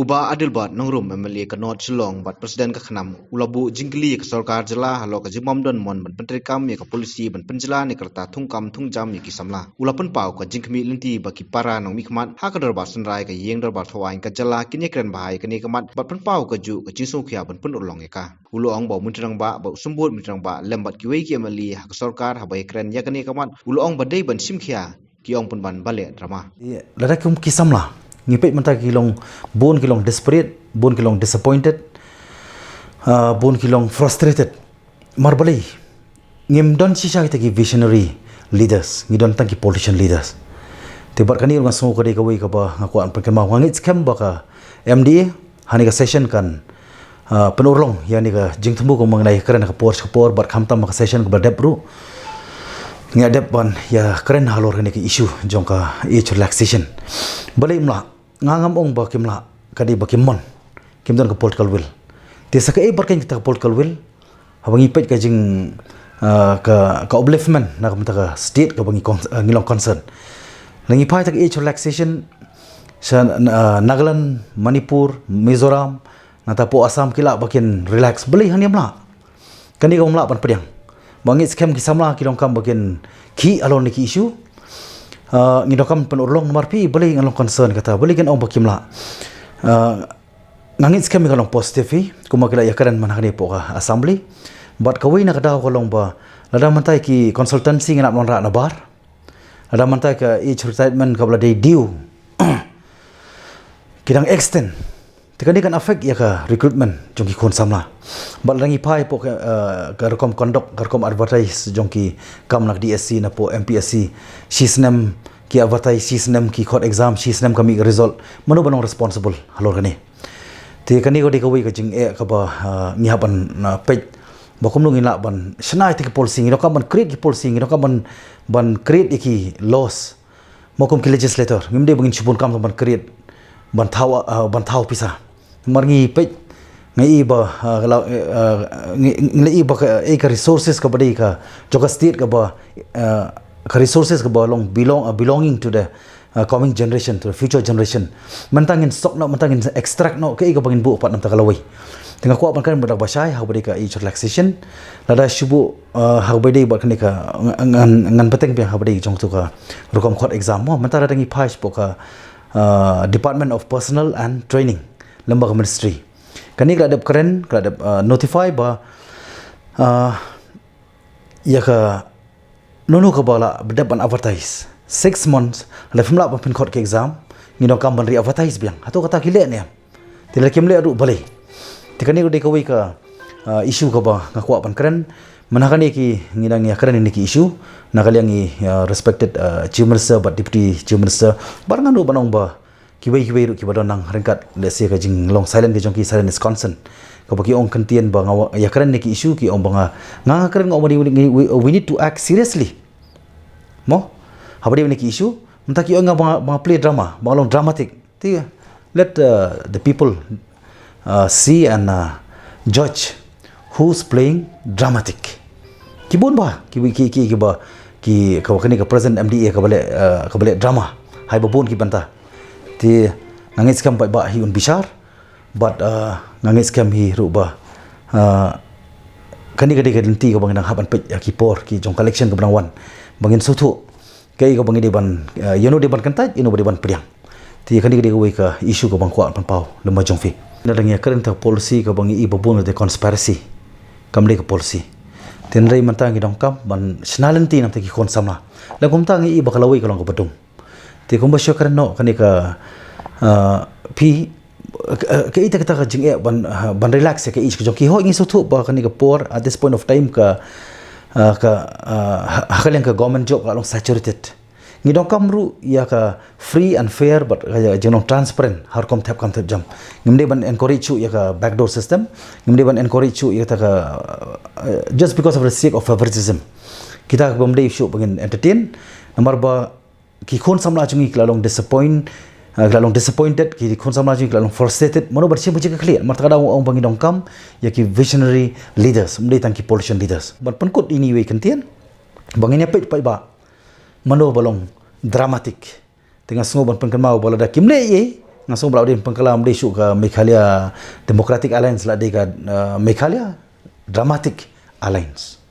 Uba adil bat nongrum MLA ke North Shillong bat presiden ke khenam ulabu jingkli ke sarkar jela halo ke jimam don mon ban penteri kam ya ke polisi ban penjela ni kerta thungkam thungjam ya ki samla ulapun pau ke jingkmi linti baki para nong mikmat ha ke darbar sunrai ke yeng darbar thawain ke jela kini kren bahai ke ni kemat bat pen pau ke ju ke jisu khia ban pen ulong ya ka ulo ong bau muntrang ba bau sumbut muntrang ba lembat ki wei ki MLA ha ke sarkar ha bai kren ya ke ni kemat ulo ong badai ban sim khia ki ong pun ban bale drama lada kum ki samla ngipet menta kilong bon kilong desperate bon kilong disappointed bon kilong frustrated marbali ngim don sisa kita ki visionary leaders ngidon tang ki politician leaders te bar kani ngang songo kade kawai ka ba ngaku an perkema wangit scam ba ka MDA hani ka session kan penurlong yani ka jingtemu ko mengenai keren ka por bar khamtam ka session ka berdepru ngadep ban ya keren halor kani ki issue jongka age relaxation balai mla ngangam ong ba kimla kadi ba kimmon kimdon ka political will te saka barkan kita ka political will habangi pet ka jing ka upliftment na ka state ka bangi ngilong concern langi pai tak age relaxation sa Nagaland, Manipur, Mizoram nata po Assam kila bakin relax beli hani mla kani ka mla pan pediang bangi scam ki samla kilong kam bakin ki alon ni ki issue ngidokam penurlong nomor pi beli ngalong concern kata beli kan ong bakimla ngangit scam ngalong positive kuma kila yakaran manakani po ka assembly but kawai na kada kolong ba lada mantai ki consultancy nganap non ra na bar lada mantai ka each retirement kabla day due kidang extend tikani kan affect ya ka recruitment jongki kon samla but langi pai po ka rekom conduct rekom advertise jongki kam nak DSC na po MPSC sisnem ki advertise sisnem ki court exam sisnem kami result mano banong responsible halor kani ti kani ko dikawai ka jing ka ba ngihapan na page bakom nung ila ban snai ti policy ngi ka ban create ki policy ngi ka ban create ki laws mokom ki legislator ngimde bangin chupon kam ban create ban thaw pisa marngi page ngai ba ngai ba ka resources ka badi ka joka state ka ba ka resources ka ba belonging to the coming generation, to the future generation mentangin stock no mentangin extract no ka bangin bu pat nam ta kalawai tengah ko kan badak basai ha badi ka age relaxation lada shubu ha badi ba kan ka ngan peteng pi ha badi jong tu ka rokom court exam mo mentara dangi phais po ka Department of Personnel and Training lembaga ministry kani ka adap keren ka adap notify ba ya ka nono ka bala bedapan advertise 6 months la fimla pa pin court ke exam ngino kam ban re advertise biang ato kata kile ne tila kimle adu bale tikani ko de kawai ka issue ka ba ngakwa pan keren manakani ki ngidang ya keren ni ki issue nakaliang respected chief minister but deputy chief minister barangan do banong ba kibai ru ki badon nang rengkat lese ka jing long silent ke jong ki silent is consent ka bagi ong kentian ba ya keren ni ki issue ki ong banga nga keren ngom we need to act seriously mo habadi ni ki issue mentaki ong banga play drama balong dramatic ti let the people see and judge who's playing dramatic kibun ba ki ba ki kawakani ka present MDA ka bale drama hai babun ki banta ti ngangit scam ba hi un bishar but ngangit scam hi ruba kani ka lenti ka bangin haban pe ki por ki jong collection ka bang wan bangin sutu kai ka bangin ban de ban kantai ino de ban priang ti kani ka wei ka issue ka bang kwa pan pau lemba jong fi na dangia current policy ka bangi i babun de conspiracy kamle ka policy tenrai mantangi dong kam ban snalenti nam taki kon samla la kum tangi i bakalawai kalong ka badung ti kum basyo karen no kani ka pi ka ita ka jing ban relax ka ich ka joki ho ngi sutu ba kani ka por at this point of time ka hakalen ka government job kalong saturated ngi dong kam ru ya ka free and fair but jenong transparent har kom tap jam ngimde ban encourage you ya ka backdoor system ngimde ban encourage you ya ta ka just because of the sake of favoritism kita bomde show bangin entertain nomor ba ki khon samla chungi klalong disappointed ki khon samla chungi klalong frustrated mano bar sim ka clear mar takada ong bangin dong kam ya ki visionary leaders mde tang ki politician leaders ban pankut ini we kentian bangin ya pe ba mano balong dramatic tengah sungo ban pengkan mau bala da kimle ye Ngasong belau din pengkalam di isu ke Meghalaya Democratic Alliance lah di ke Meghalaya Dramatic Alliance.